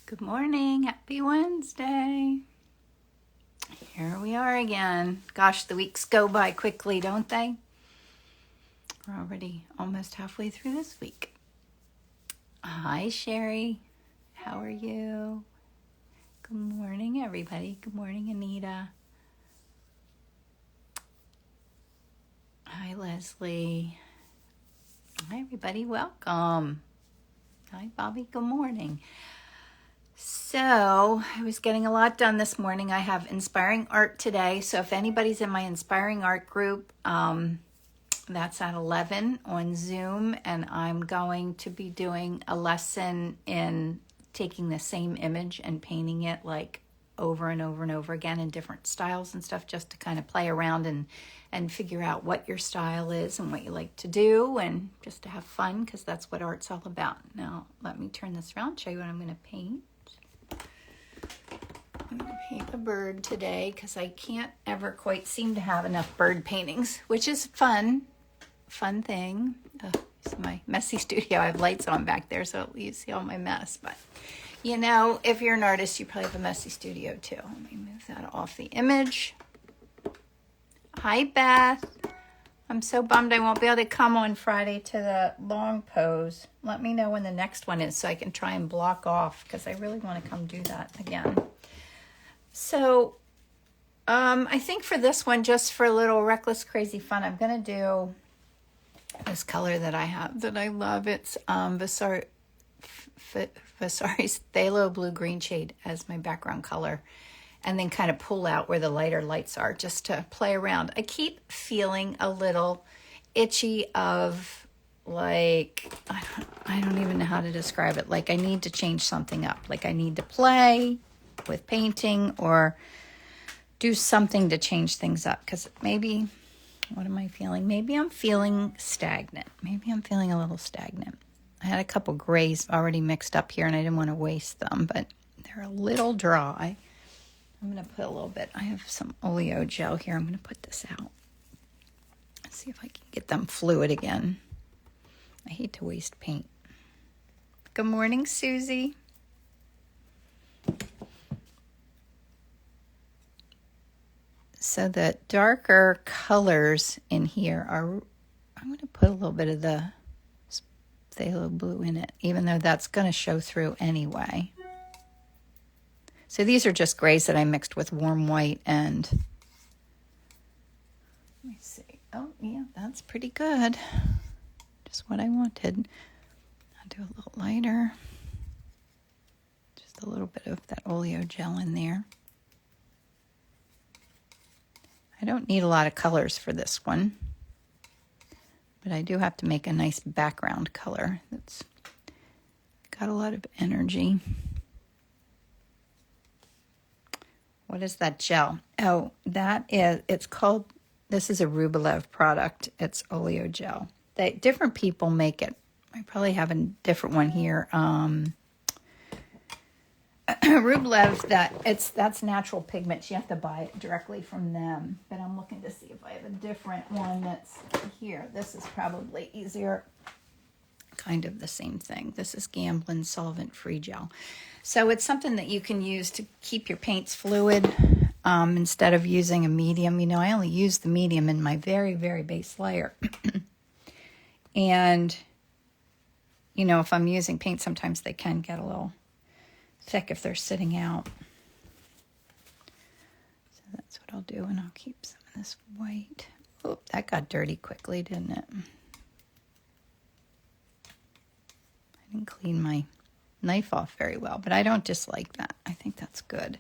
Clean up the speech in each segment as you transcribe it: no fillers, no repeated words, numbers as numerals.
Good morning. Happy Wednesday. Here we are again. Gosh, the weeks go by quickly, don't they? We're already almost halfway through this week. Hi, Sherry. How are you? Good morning, everybody. Good morning, Anita. Hi, Leslie. Hi, everybody. Welcome. Hi, Bobby. Good morning. So I was getting a lot done this morning. I have inspiring art today. So if anybody's in my inspiring art group, that's at 11 on Zoom. And I'm going to be doing a lesson in taking the same image and painting it like over and over and over again in different styles and stuff, just to kind of play around and figure out what your style is and what you like to do, and just to have fun, because that's what art's all about. Now, let me turn this around, show you what I'm going to paint. I'm going to paint a bird today because I can't ever quite seem to have enough bird paintings, which is fun thing. It's my messy studio. I have lights on back there, so you see all my mess. But, you know, if you're an artist, you probably have a messy studio too. Let me move that off the image. Hi, Beth. I'm so bummed I won't be able to come on Friday to the long pose. Let me know when the next one is so I can try and block off, because I really want to come do that again. So I think for this one, just for a little reckless, crazy fun, I'm going to do this color that I have that I love. It's Vasari's Phthalo Blue Green shade as my background color, and then kind of pull out where the lighter lights are just to play around. I keep feeling a little itchy of, like, I don't even know how to describe it. Like, I need to change something up. Like, I need to play with painting or do something to change things up, because maybe, what am I feeling? Maybe I'm feeling stagnant. Maybe I'm feeling a little stagnant. I had a couple grays already mixed up here and I didn't want to waste them, but they're a little dry. I'm going to put a little bit, I have some oleo gel here. I'm going to put this out. Let's see if I can get them fluid again. I hate to waste paint. Good morning, Susie. So the darker colors in here are, I'm going to put a little bit of the phthalo blue in it, even though that's going to show through anyway. So these are just grays that I mixed with warm white and, let me see. Oh, yeah, that's pretty good. Just what I wanted. I'll do a little lighter. Just a little bit of that oleo gel in there. I don't need a lot of colors for this one, but I do have to make a nice background color that's got a lot of energy. What is that gel? Oh, that is, it's called, this is a Rublev product. It's oleo gel. Different people make it. I probably have a different one here. Rublev, that's natural pigments. You have to buy it directly from them. But I'm looking to see if I have a different one that's here. This is probably easier. Kind of the same thing. This is Gamblin solvent-free gel. So it's something that you can use to keep your paints fluid instead of using a medium. You know, I only use the medium in my very, very base layer. And, you know, if I'm using paint, sometimes they can get a little thick if they're sitting out. So that's what I'll do, and I'll keep some of this white. Oh, that got dirty quickly, didn't it? I didn't clean my knife off very well, but I don't dislike that. I think that's good.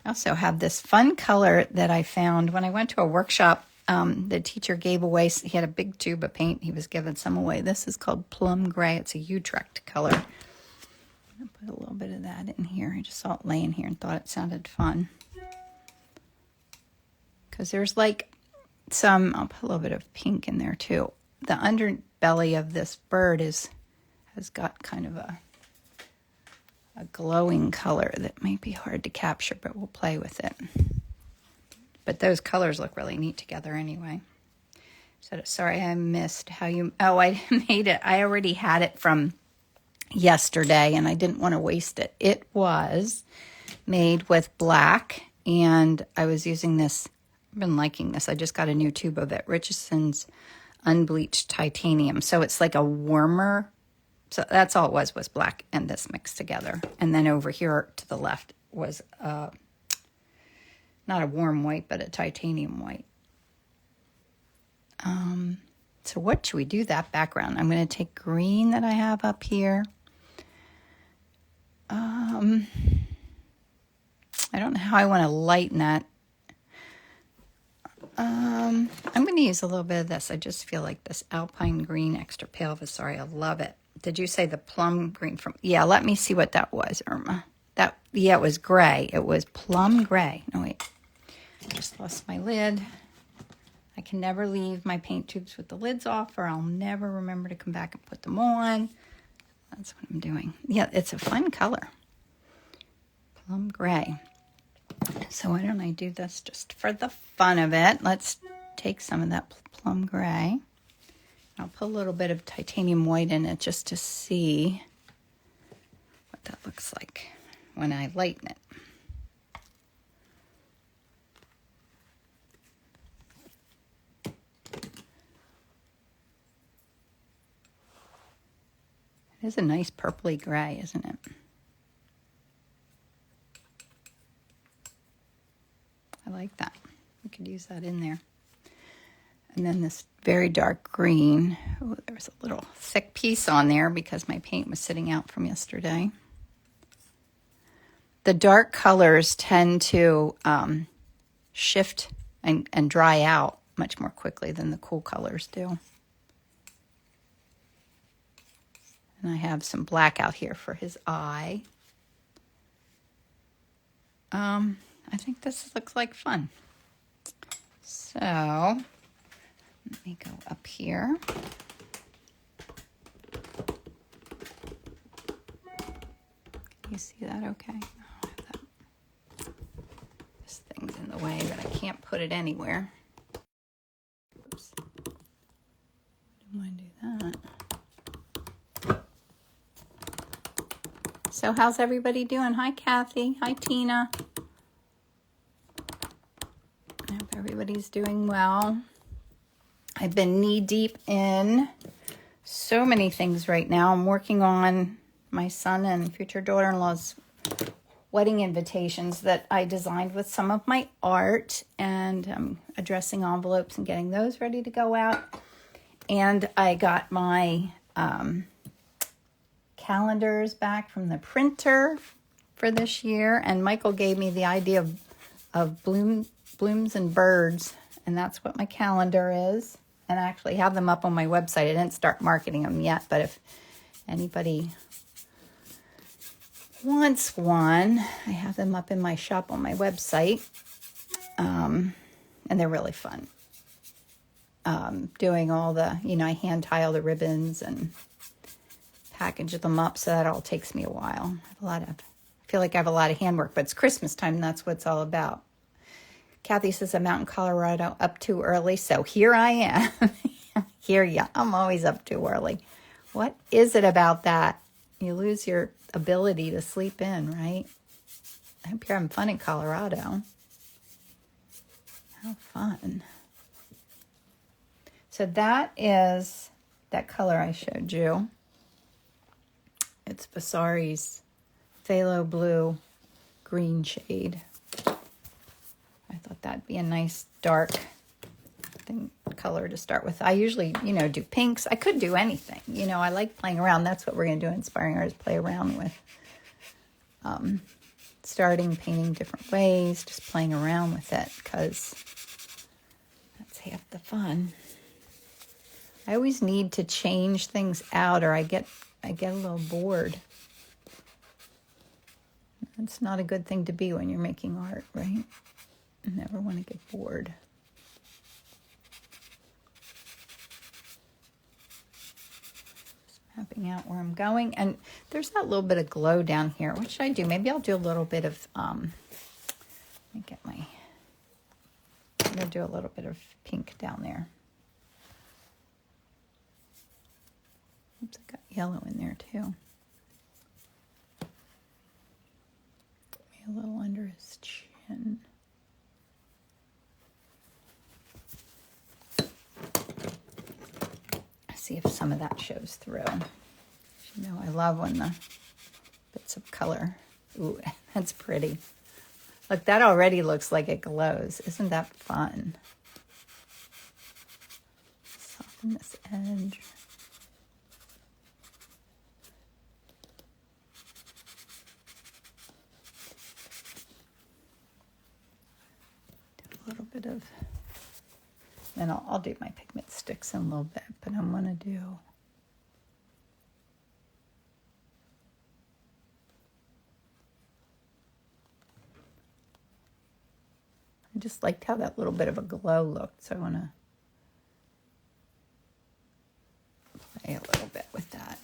I also have this fun color that I found when I went to a workshop. The teacher gave away, he had a big tube of paint. He was giving some away. This is called Plum Gray. It's a Utrecht color. I'm going to put a little bit of that in here. I just saw it laying here and thought it sounded fun. Because there's like some, I'll put a little bit of pink in there too. The underbelly of this bird has got kind of a glowing color that might be hard to capture, but we'll play with it. But those colors look really neat together anyway. So sorry I missed how you, oh, I made it. I already had it from yesterday, and I didn't want to waste it. It was made with black, and I was using this. I've been liking this. I just got a new tube of it. Richardson's unbleached titanium. So it's like a warmer. So that's all it was black and this mixed together. And then over here to the left was not a warm white, but a titanium white. So what should we do that background? I'm going to take green that I have up here. I don't know how I want to lighten that. I'm going to use a little bit of this. I just feel like this alpine green extra pale Vasari. I love it. Did you say the plum green from? Yeah, let me see what that was, Irma. Yeah, it was gray. It was plum gray. No, wait. I just lost my lid. I can never leave my paint tubes with the lids off, or I'll never remember to come back and put them on. That's what I'm doing. Yeah, it's a fun color. Plum gray. So why don't I do this just for the fun of it? Let's take some of that plum gray. I'll put a little bit of titanium white in it just to see what that looks like when I lighten it. It is a nice purpley gray, isn't it? I like that. We could use that in there. And then this very dark green. Oh, there was a little thick piece on there because my paint was sitting out from yesterday. The dark colors tend to shift and dry out much more quickly than the cool colors do. And I have some black out here for his eye. I think this looks like fun. So, let me go up here. Can you see that okay? This thing's in the way, but I can't put it anywhere. Oops. Didn't want to do that. So how's everybody doing? Hi, Kathy. Hi, Tina. I hope everybody's doing well. I've been knee-deep in so many things right now. I'm working on my son and future daughter-in-law's wedding invitations that I designed with some of my art, and I'm addressing envelopes and getting those ready to go out. And I got my calendars back from the printer for this year, and Michael gave me the idea of blooms and birds, and that's what my calendar is. And I actually have them up on my website. I didn't start marketing them yet, but if anybody wants one, I have them up in my shop on my website, and they're really fun. Doing all the, I hand tie all the ribbons and package them up, so that all takes me a while. I feel like I have a lot of handwork, but it's Christmas time, and that's what it's all about. Kathy says I'm out in Colorado up too early, so here I am. I'm always up too early. What is it about that? You lose your ability to sleep in, right? I hope you're having fun in Colorado. How fun. So that is that color I showed you. It's Vasari's phthalo blue green shade. I thought that'd be a nice dark color to start with. I usually, do pinks. I could do anything. I like playing around. That's what we're going to do in Inspiring Artists, play around with. Starting painting different ways, just playing around with it, because that's half the fun. I always need to change things out, or I get a little bored. It's not a good thing to be when you're making art, right? I never want to get bored. Just mapping out where I'm going. And there's that little bit of glow down here. What should I do? Maybe I'll do a little bit of, let me get I'm going to do a little bit of pink down there. Oops, I got yellow in there too. see if some of that shows through. You know, I love when the bits of color. Ooh, that's pretty. Look, that already looks like it glows. Isn't that fun? Soften this edge. Do a little bit of, and I'll do my pigment sticks in a little bit, but I'm going to do I just liked how that little bit of a glow looked, so I want to play a little bit with that.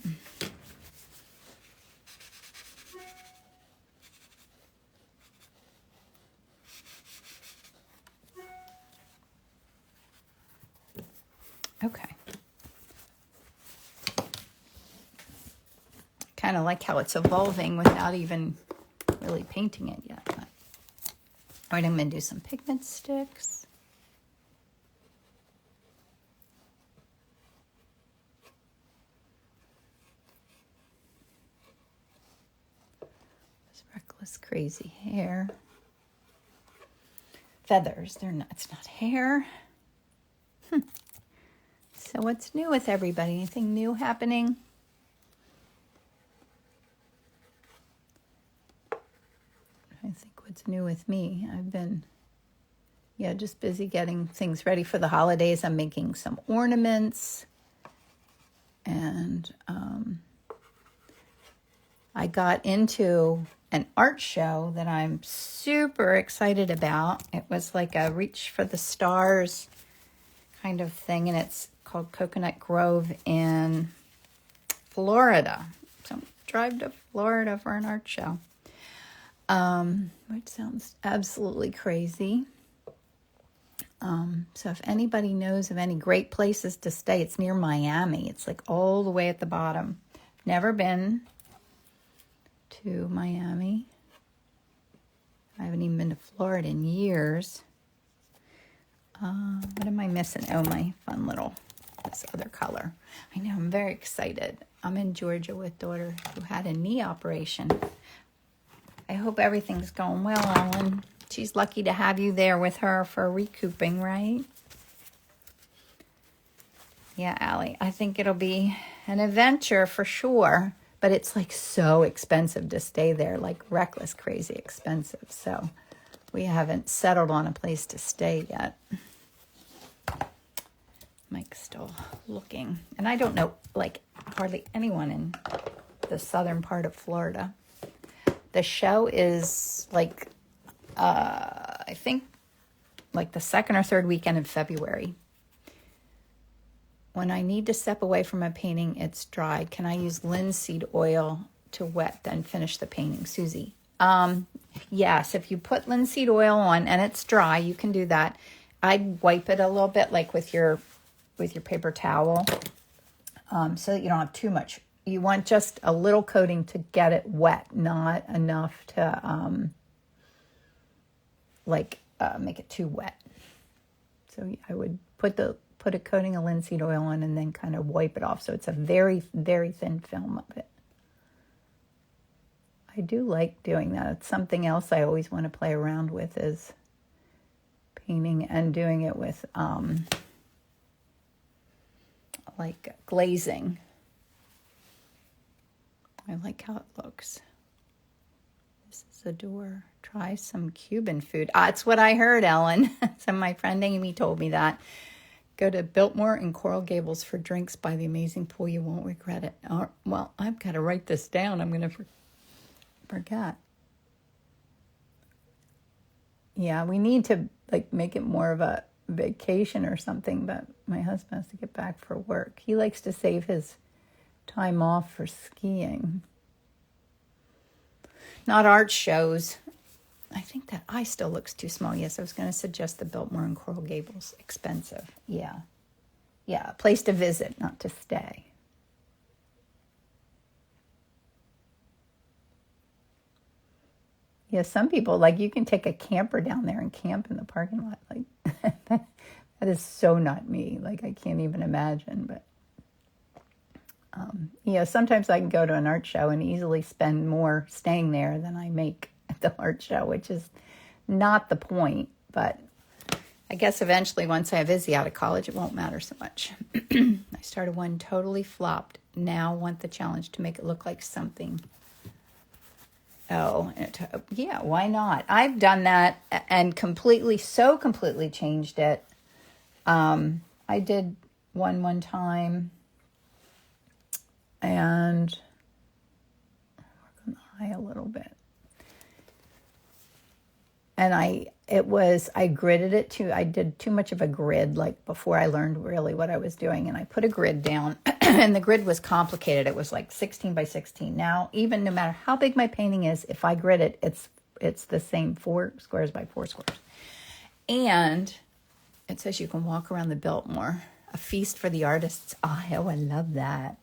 Okay. Kind of like how it's evolving without even really painting it yet. But. All right, I'm going to do some pigment sticks. This reckless, crazy hair. Feathers, they're not, it's not hair. So what's new with everybody? Anything new happening? I think what's new with me, I've been, just busy getting things ready for the holidays. I'm making some ornaments, and I got into an art show that I'm super excited about. It was like a reach for the stars kind of thing, and it's called Coconut Grove in Florida. So drive to Florida for an art show. Which sounds absolutely crazy. So if anybody knows of any great places to stay, it's near Miami. It's like all the way at the bottom. Never been to Miami. I haven't even been to Florida in years. What am I missing? Oh, my fun little, this other color. I know, I'm very excited. I'm in Georgia with daughter who had a knee operation. I hope everything's going well, Ellen. She's lucky to have you there with her for recouping, right? Yeah, Allie, I think it'll be an adventure for sure. But it's like so expensive to stay there, like reckless, crazy expensive. So we haven't settled on a place to stay yet. Mike's still looking. And I don't know, like, hardly anyone in the southern part of Florida. The show is like, I think, like the second or third weekend in February. When I need to step away from a painting, it's dried. Can I use linseed oil to wet, then finish the painting? Susie. Yes, if you put linseed oil on and it's dry, you can do that. I'd wipe it a little bit, like with your paper towel, so that you don't have too much. You want just a little coating to get it wet, not enough to make it too wet. So I would put a coating of linseed oil on and then kind of wipe it off. So it's a very, very thin film of it. I do like doing that. It's something else I always want to play around with is painting and doing it with like glazing. I like how it looks. This is a door. Try some Cuban food. It's what I heard, Ellen. So my friend Amy told me that. Go to Biltmore and Coral Gables for drinks by the amazing pool. You won't regret it. Well, I've got to write this down. I'm going to forget. Yeah, we need to like make it more of a vacation or something, but my husband has to get back for work. He likes to save his time off for skiing. Not art shows. I think that eye still looks too small. Yes, I was going to suggest the Biltmore and Coral Gables. Expensive. Yeah. Yeah, a place to visit, not to stay. Yeah, some people, like, you can take a camper down there and camp in the parking lot. Like, that is so not me. Like, I can't even imagine, but Sometimes I can go to an art show and easily spend more staying there than I make at the art show, which is not the point. But I guess eventually, once I have Izzy out of college, it won't matter so much. I started one, totally flopped. Now want the challenge to make it look like something. Oh, yeah, why not? I've done that and completely changed it. I did one time and work on the eye a little bit. And I gridded it too. I did too much of a grid, like before I learned really what I was doing. And I put a grid down and the grid was complicated. It was like 16 by 16. Now, even no matter how big my painting is, if I grid it, it's the same 4 squares by 4 squares. And it says you can walk around the Biltmore, a feast for the artist's eye. Oh, I love that.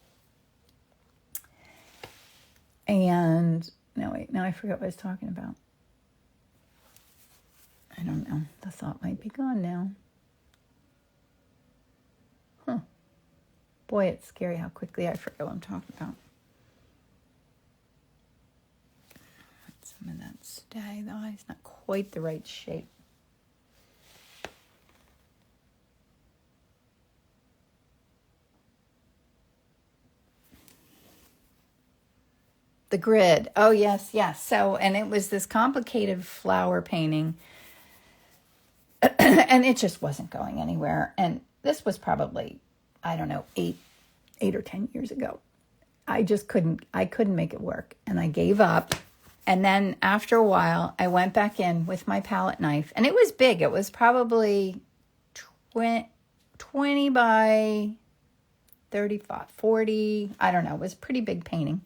And now I forgot what I was talking about. I don't know. The thought might be gone now. Boy, it's scary how quickly I forget what I'm talking about. Let some of that stay. The eye's not quite the right shape. The grid. Oh, yes. So, and it was this complicated flower painting. And it just wasn't going anywhere. And this was probably, I don't know, 8 or 10 years ago. I couldn't make it work. And I gave up. And then after a while, I went back in with my palette knife. And it was big. It was probably 20 by 35, 40. I don't know. It was a pretty big painting.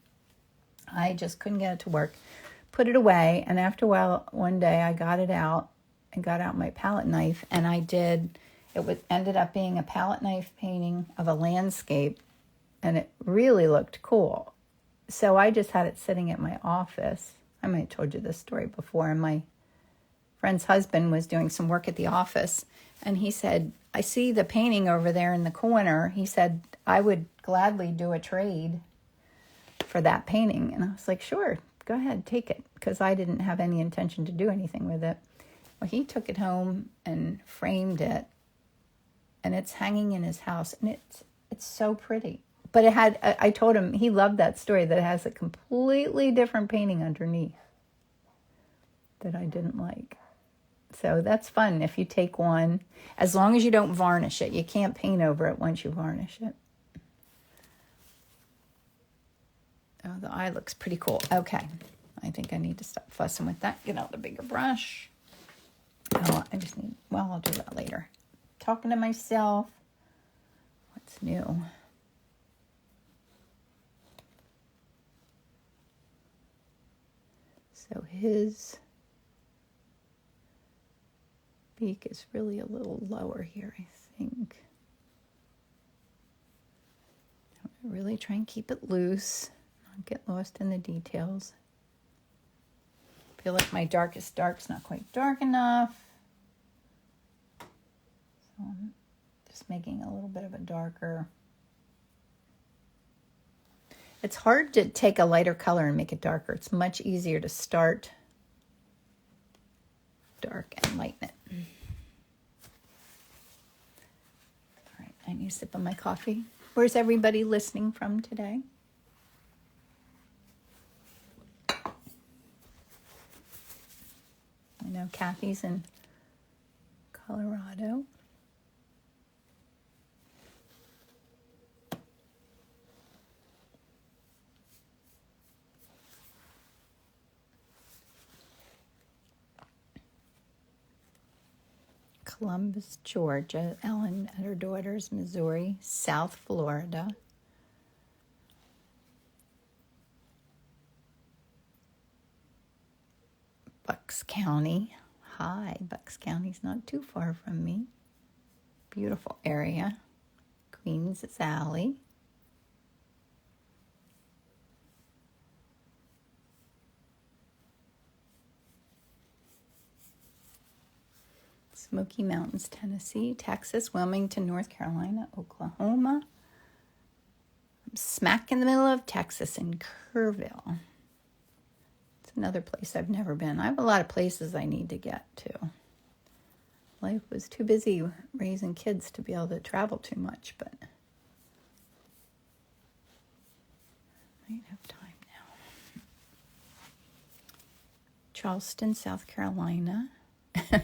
I just couldn't get it to work. Put it away. And after a while, one day I got it out. And got out my palette knife, and ended up being a palette knife painting of a landscape, and it really looked cool. So I just had it sitting at my office. I might have told you this story before, and my friend's husband was doing some work at the office, and he said, I see the painting over there in the corner. He said, I would gladly do a trade for that painting. And I was like, sure, go ahead, take it, because I didn't have any intention to do anything with it. Well, he took it home and framed it, and it's hanging in his house, and it's so pretty. But I told him, he loved that story, that it has a completely different painting underneath that I didn't like. So that's fun if you take one, as long as you don't varnish it. You can't paint over it once you varnish it. Oh, the eye looks pretty cool. Okay, I think I need to stop fussing with that. Get out the bigger brush. Oh, I'll do that later. Talking to myself. What's new? So his beak is really a little lower here, I think. I'm really try and keep it loose, not get lost in the details. Feel like my darkest dark's not quite dark enough. So I'm just making a little bit of a darker. It's hard to take a lighter color and make it darker. It's much easier to start dark and lighten it. All right, I need a sip of my coffee. Where's everybody listening from today? I know Kathy's in Colorado. Columbus, Georgia. Ellen and her daughters, Missouri. South Florida. Bucks County. Hi, Bucks County's not too far from me. Beautiful area. Queens Valley. Smoky Mountains, Tennessee, Texas, Wilmington, North Carolina, Oklahoma, smack in the middle of Texas in Kerrville. It's another place I've never been. I have a lot of places I need to get to. Life was too busy raising kids to be able to travel too much, but I might have time now. Charleston, South Carolina.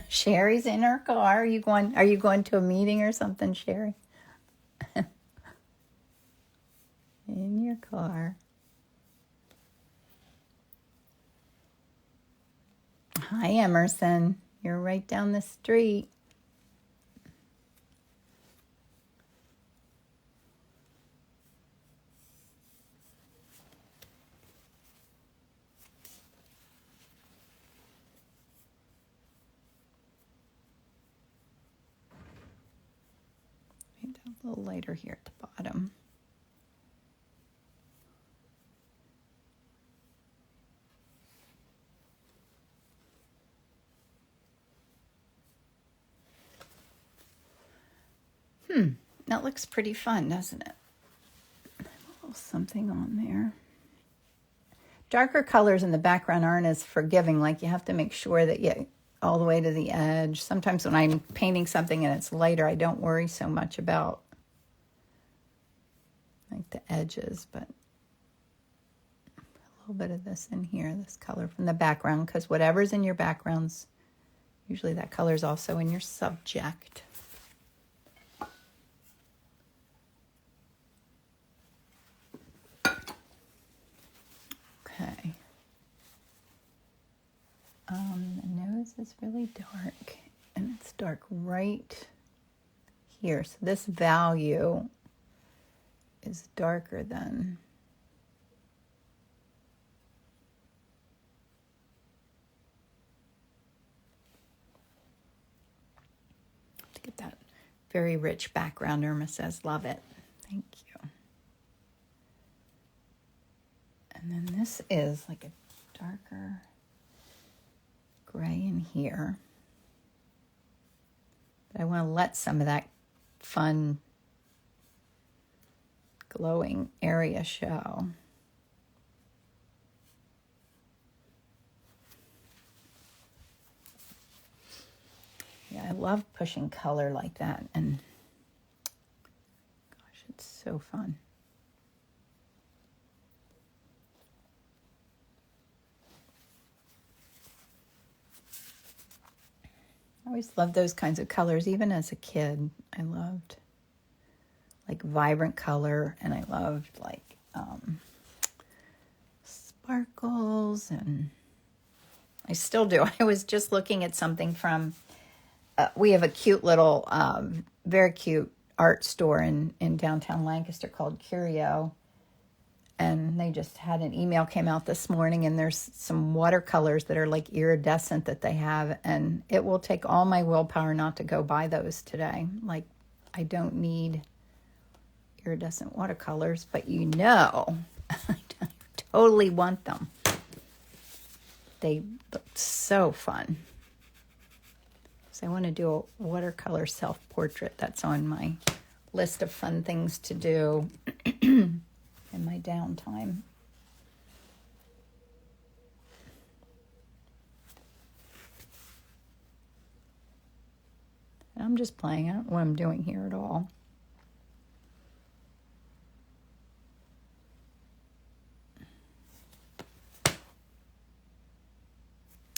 Sherry's in her car. Are you going to a meeting or something, Sherry? In your car. Hi, Emerson. You're right down the street. Maybe a little lighter here at the bottom. That looks pretty fun, doesn't it? A little something on there. Darker colors in the background aren't as forgiving. Like, you have to make sure that you all the way to the edge. Sometimes when I'm painting something and it's lighter, I don't worry so much about like the edges, but a little bit of this in here, this color from the background, because whatever's in your backgrounds, usually that color is also in your subject. Okay. The nose is really dark, and it's dark right here. So this value is darker than to get that very rich background. Irma says, love it. Thank you. And then this is like a darker gray in here. But I want to let some of that fun glowing area show. Yeah, I love pushing color like that, and gosh, it's so fun. I always loved those kinds of colors. Even as a kid, I loved like vibrant color, and I loved like sparkles, and I still do. I was just looking at something from, we have a cute little, very cute art store in downtown Lancaster called Curio. And they just had an email came out this morning, and there's some watercolors that are like iridescent that they have. And it will take all my willpower not to go buy those today. Like, I don't need iridescent watercolors, but I totally want them. They look so fun. So I want to do a watercolor self-portrait. That's on my list of fun things to do in my downtime. And I'm just playing. I don't know what I'm doing here at all.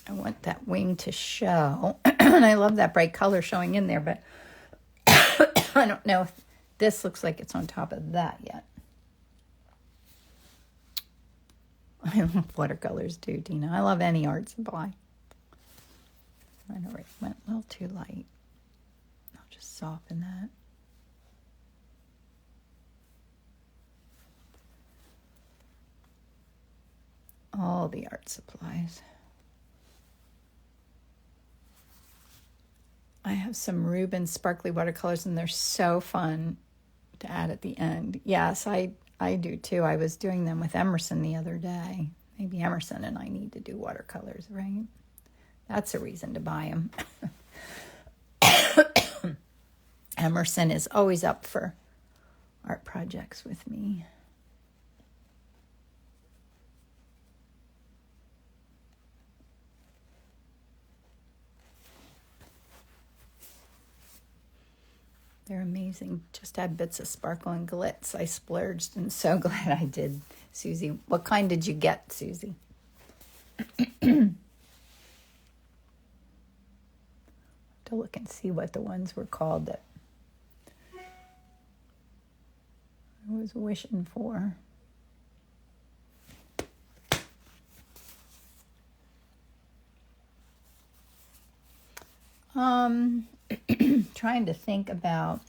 I want that wing to show. And I love that bright color showing in there, but I don't know if this looks like it's on top of that yet. I love watercolors too, Dina. I love any art supply. I know it went a little too light. I'll just soften that. All the art supplies. I have some Reuben sparkly watercolors, and they're so fun to add at the end. Yes, I do too. I was doing them with Emerson the other day. Maybe Emerson and I need to do watercolors, right? That's a reason to buy them. Emerson is always up for art projects with me. amazing. Just had bits of sparkle and glitz. I splurged and so glad I did, Susie. What kind did you get, Susie? To look and see what the ones were called that I was wishing for. Trying to think about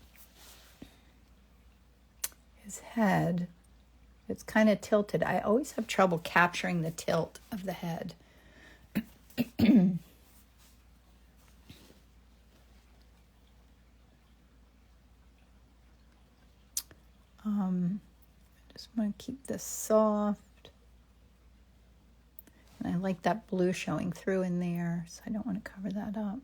his head. It's kind of tilted. I always have trouble capturing the tilt of the head. I just want to keep this soft. And I like that blue showing through in there, so I don't want to cover that up.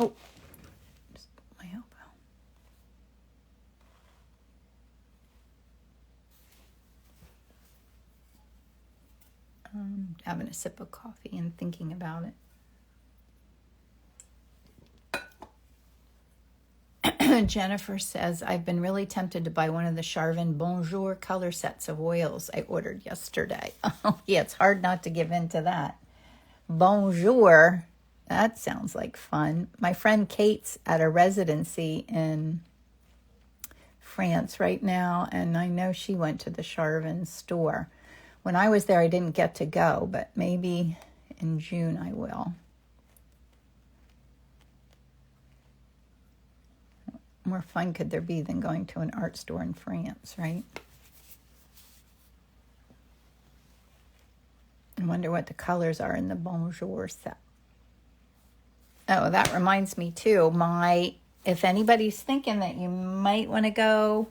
Oh, just my elbow. Having a sip of coffee and thinking about it. Jennifer says, I've been really tempted to buy one of the Charvin Bonjour color sets of oils I ordered yesterday. Oh, yeah, it's hard not to give in to that. Bonjour. That sounds like fun. My friend Kate's at a residency in France right now, and I know she went to the Charvin store. When I was there, I didn't get to go, but maybe in June I will. More fun could there be than going to an art store in France, right? I wonder what the colors are in the Bonjour set. Oh, that reminds me too. If anybody's thinking that you might want to go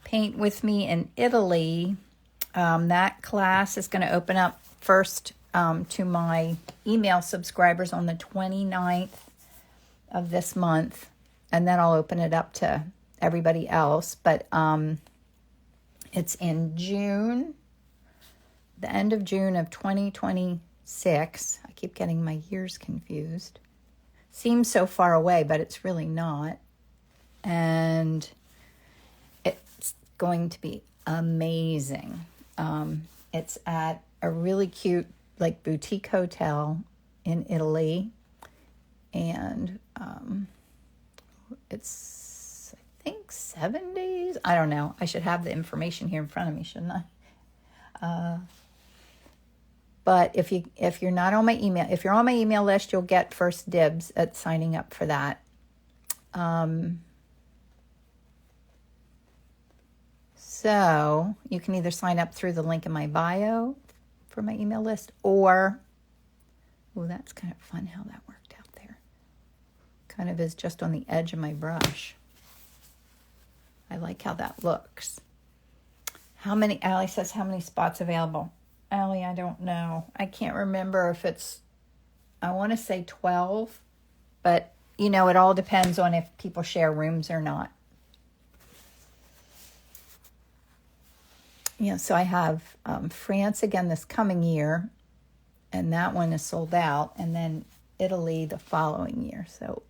paint with me in Italy, that class is going to open up first to my email subscribers on the 29th of this month. And then I'll open it up to everybody else. But it's in June, the end of June of 2026. I keep getting my years confused. Seems so far away, but it's really not. And it's going to be amazing. It's at a really cute, like, boutique hotel in Italy. And it's, I think, 7 days. I don't know. I should have the information here in front of me, shouldn't I? But if you're not on my email, if you're on my email list, you'll get first dibs at signing up for that. So you can either sign up through the link in my bio for my email list, or, oh, that's kind of fun how that worked out there. Kind of is just on the edge of my brush. I like how that looks. Allie says, how many spots available? Allie, I don't know. I can't remember if it's, I want to say 12, but, you know, it all depends on if people share rooms or not. Yeah, so I have France again this coming year, and that one is sold out, and then Italy the following year. So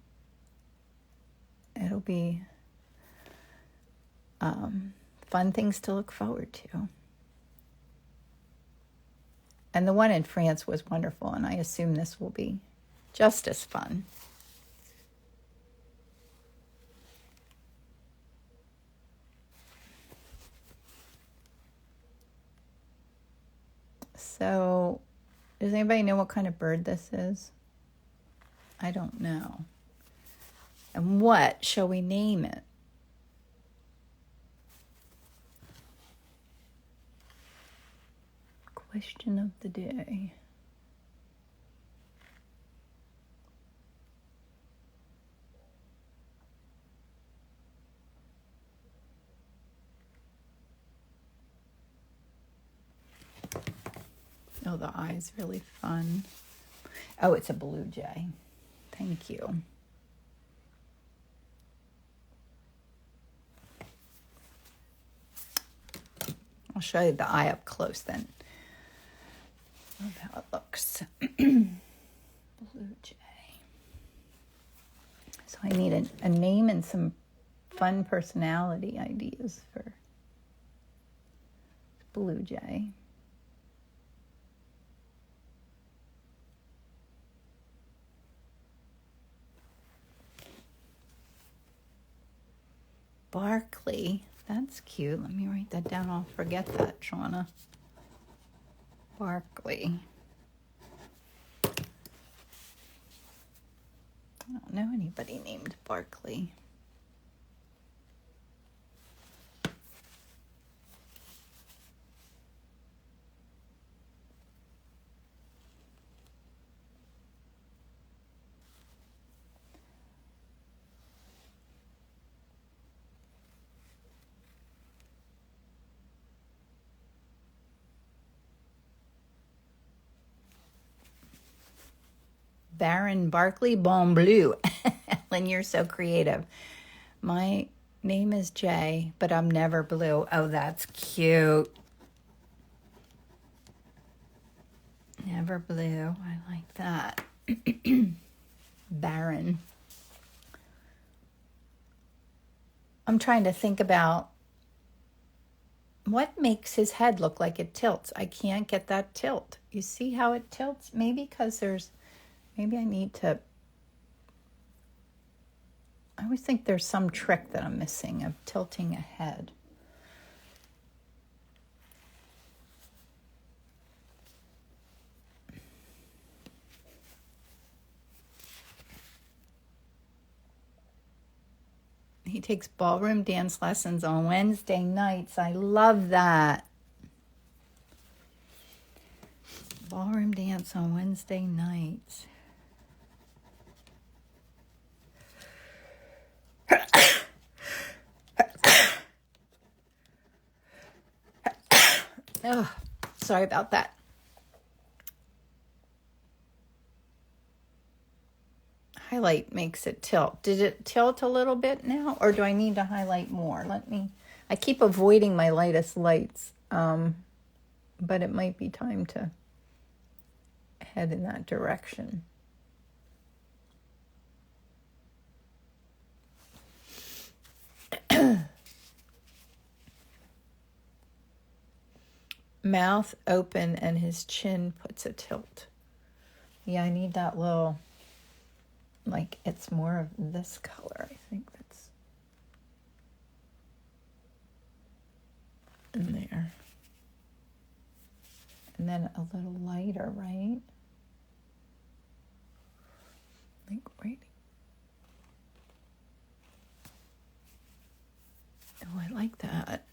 it'll be fun things to look forward to. And the one in France was wonderful, and I assume this will be just as fun. So, does anybody know what kind of bird this is? I don't know. And what shall we name it? Question of the day. Oh, the eye's really fun. Oh, it's a blue jay. Thank you. I'll show you the eye up close then. Love how it looks. Blue jay. I need a name and some fun personality ideas for Blue Jay. Barkley. That's cute. Let me write that down. I'll forget that, Shauna. Barkley. I don't know anybody named Barkley. Baron Barkley Bon Bleu. Ellen, you're so creative. My name is Jay, but I'm never blue. Oh, that's cute. Never blue. I like that. Baron. I'm trying to think about what makes his head look like it tilts. I can't get that tilt. You see how it tilts? Maybe because maybe I need to, I always think there's some trick that I'm missing of tilting a head. He takes ballroom dance lessons on Wednesday nights. I love that. Ballroom dance on Wednesday nights. Oh, sorry about that. Highlight makes it tilt. Did it tilt a little bit now, or do I need to highlight more? I keep avoiding my lightest lights, but it might be time to head in that direction. Mouth open and his chin puts a tilt. Yeah, I need that little, like it's more of this color. I think that's in there. And then a little lighter, right? Like right. Oh, I like that.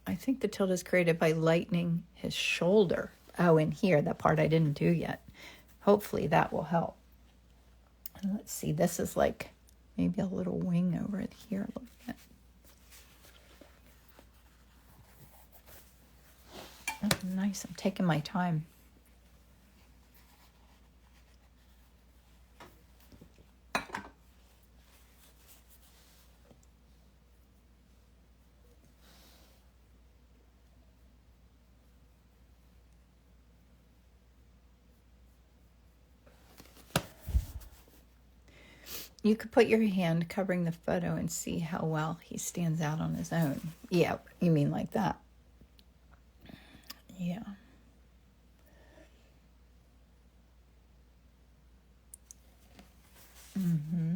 I think the tilt is created by lightening his shoulder. Oh, in here, that part I didn't do yet. Hopefully that will help. And let's see, this is like maybe a little wing over it here a little bit. Oh, nice, I'm taking my time. You could put your hand covering the photo and see how well he stands out on his own. Yeah, you mean like that? Yeah. Mm-hmm.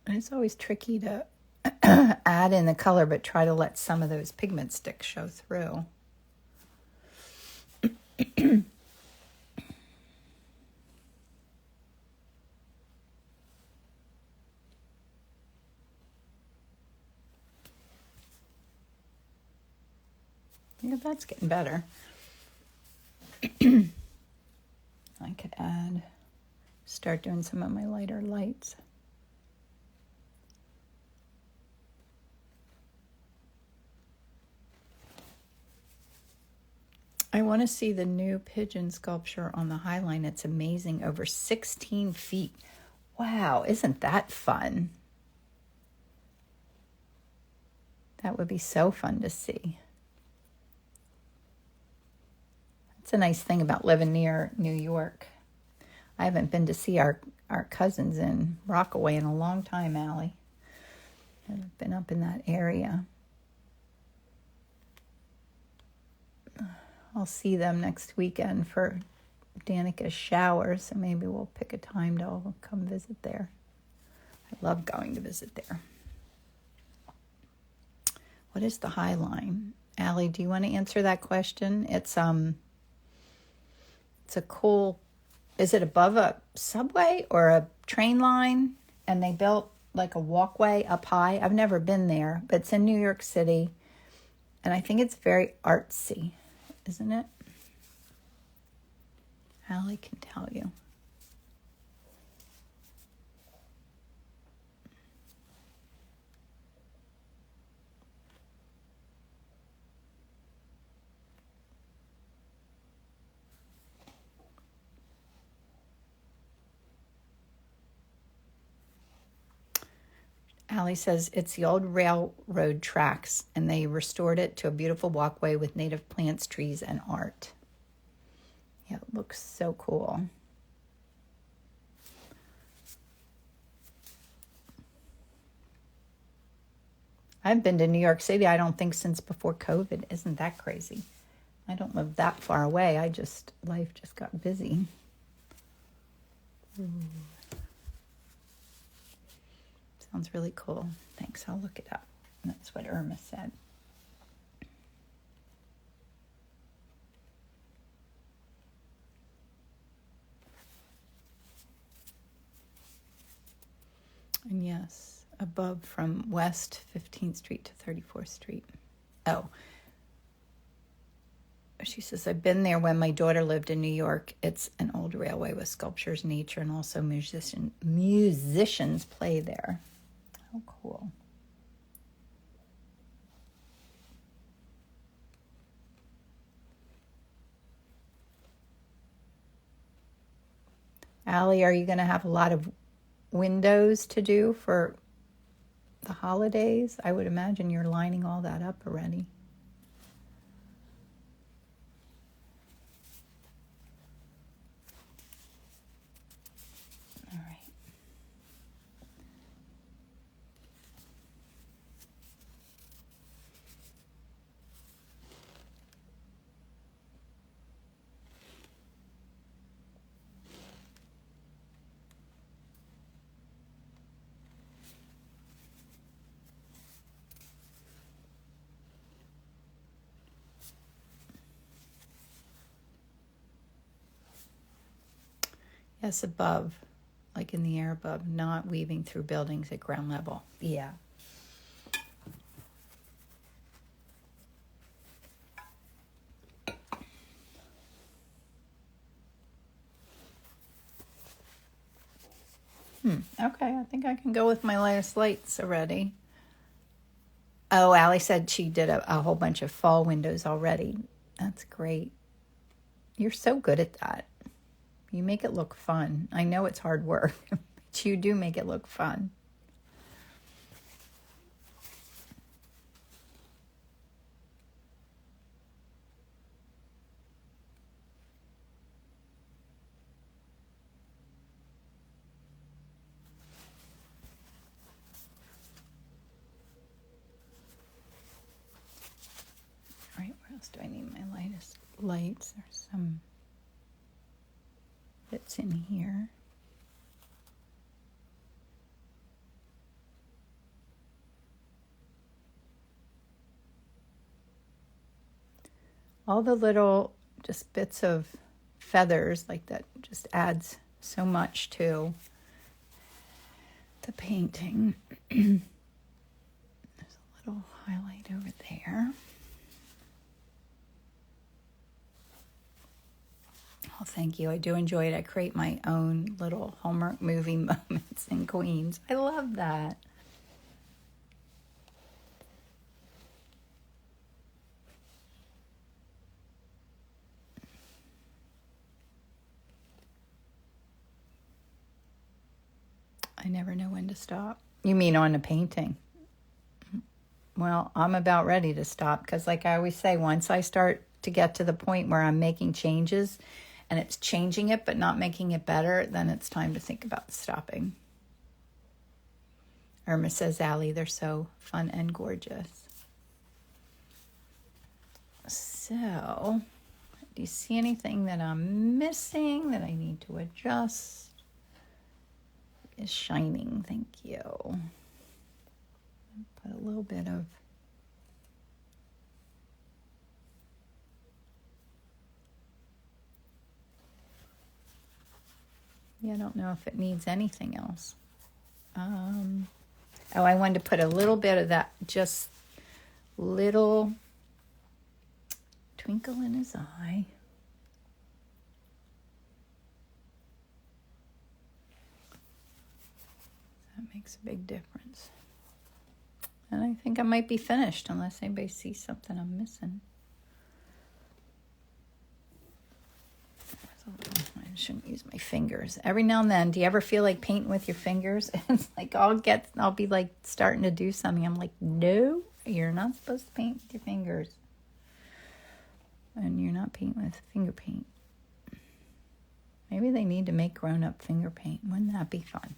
And it's always tricky to add in the color, but try to let some of those pigment sticks show through. Yeah, that's getting better. I could start doing some of my lighter lights. I want to see the new pigeon sculpture on the High Line. It's amazing, over 16 feet. Wow, isn't that fun? That would be so fun to see. It's a nice thing about living near New York. I haven't been to see our cousins in Rockaway in a long time, Allie. I've been up in that area. I'll see them next weekend for Danica's shower, so maybe we'll pick a time to all come visit there. I love going to visit there. What is the High Line? Allie, do you want to answer that question? It's a cool, is it above a subway or a train line? And they built like a walkway up high. I've never been there, but it's in New York City. And I think it's very artsy, isn't it? Allie can tell you. Allie says it's the old railroad tracks, and they restored it to a beautiful walkway with native plants, trees, and art. Yeah, it looks so cool. I've been to New York City, I don't think, since before COVID. Isn't that crazy? I don't live that far away. Life just got busy. Sounds really cool. Thanks, I'll look it up. That's what Irma said. And yes, above from West 15th Street to 34th Street. Oh. She says, I've been there when my daughter lived in New York. It's an old railway with sculptures, nature, and also musicians play there. Oh, cool. Allie, are you going to have a lot of windows to do for the holidays? I would imagine you're lining all that up already. All right. Yes, above, like in the air above, not weaving through buildings at ground level. Yeah. Okay, I think I can go with my latest lights already. Oh, Allie said she did a whole bunch of fall windows already. That's great. You're so good at that. You make it look fun. I know it's hard work, but you do make it look fun. All right, where else do I need my latest lights? There's some bits in here. All the little just bits of feathers like that just adds so much to the painting. There's a little highlight over there. Oh, thank you. I do enjoy it. I create my own little Hallmark movie moments in Queens. I love that. I never know when to stop. You mean on a painting? well, I'm about ready to stop because like I always say, once I start to get to the point where I'm making changes and it's changing it but not making it better, then it's time to think about stopping. Irma says, Allie, they're so fun and gorgeous. So, do you see anything that I'm missing that I need to adjust? It's shining, thank you. Put a little bit of I don't know if it needs anything else. I wanted to put a little bit of that, just little twinkle in his eye. That makes a big difference. And I think I might be finished unless anybody sees something I'm missing. I shouldn't use my fingers. Every now and then, do you ever feel like painting with your fingers? It's like I'll be like starting to do something. I'm like, no, you're not supposed to paint with your fingers. And you're not painting with finger paint. Maybe they need to make grown-up finger paint. Wouldn't that be fun?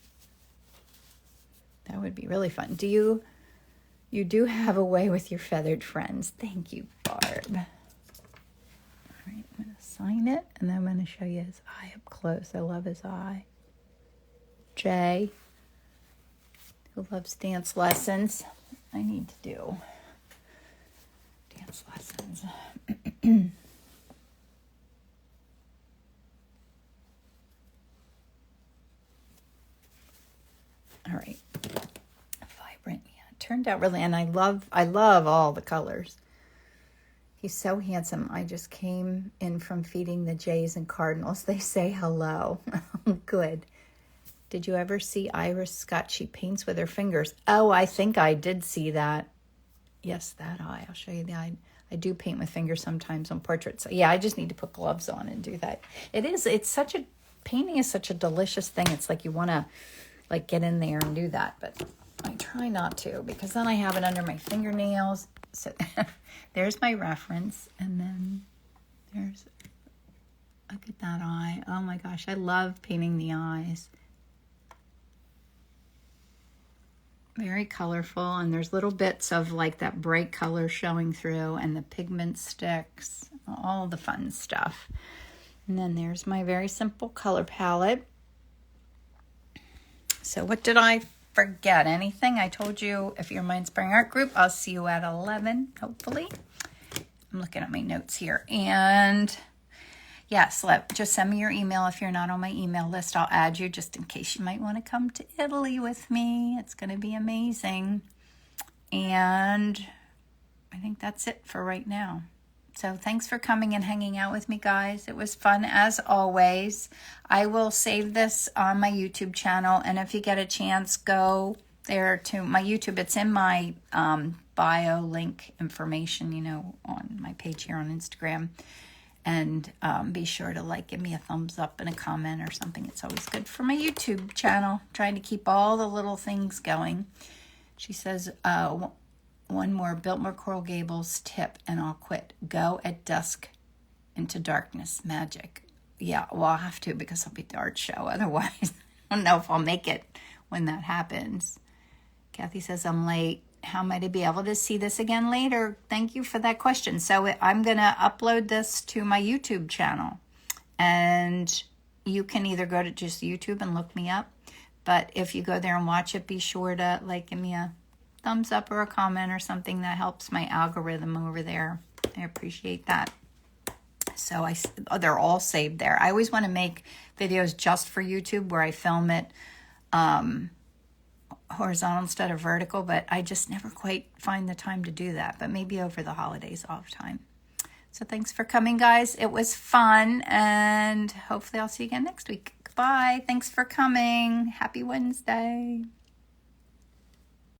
That would be really fun. You do have a way with your feathered friends. Thank you, Barb. All right, I'm going to sign it, and then I'm going to show you his eye up close. I love his eye. Jay, who loves dance lessons. I need to do dance lessons. All right. Vibrant. Yeah, it turned out really, and I love all the colors. He's so handsome. I just came in from feeding the jays and cardinals. They say hello. Good. Did you ever see Iris Scott? She paints with her fingers. Oh, I think I did see that. Yes, that eye. I'll show you the eye. I do paint with fingers sometimes on portraits. So yeah, I just need to put gloves on and do that. Painting is such a delicious thing. It's like you want to like get in there and do that, but I try not to because then I have it under my fingernails. So there's my reference, and then look at that eye. Oh my gosh, I love painting the eyes. Very colorful, and there's little bits of like that bright color showing through, and the pigment sticks, all the fun stuff. And then there's my very simple color palette. So what did I forget? Anything? I told you if you're my Inspiring Art Group, I'll see you at 11, hopefully. I'm looking at my notes here. And yes, just send me your email. If you're not on my email list, I'll add you just in case you might want to come to Italy with me. It's going to be amazing. And I think that's it for right now. So thanks for coming and hanging out with me, guys. It was fun as always. I will save this on my YouTube channel. And if you get a chance, go there to my YouTube. It's in my bio link information, on my page here on Instagram. And be sure to give me a thumbs up and a comment or something. It's always good for my YouTube channel. Trying to keep all the little things going. She says, one more Biltmore Coral Gables tip and I'll quit. Go at dusk into darkness. Magic. Yeah, well, I'll have to because I'll be at the art show. Otherwise, I don't know if I'll make it when that happens. Kathy says, I'm late. How am I to be able to see this again later? Thank you for that question. So I'm going to upload this to my YouTube channel. And you can either go to just YouTube and look me up. But if you go there and watch it, be sure to give me a thumbs up or a comment or something that helps my algorithm over there. I appreciate that. So they're all saved there. I always want to make videos just for YouTube where I film it horizontal instead of vertical, but I just never quite find the time to do that. But maybe over the holidays I'll have time. So thanks for coming, guys. It was fun, and hopefully I'll see you again next week. Goodbye. Thanks for coming. Happy Wednesday.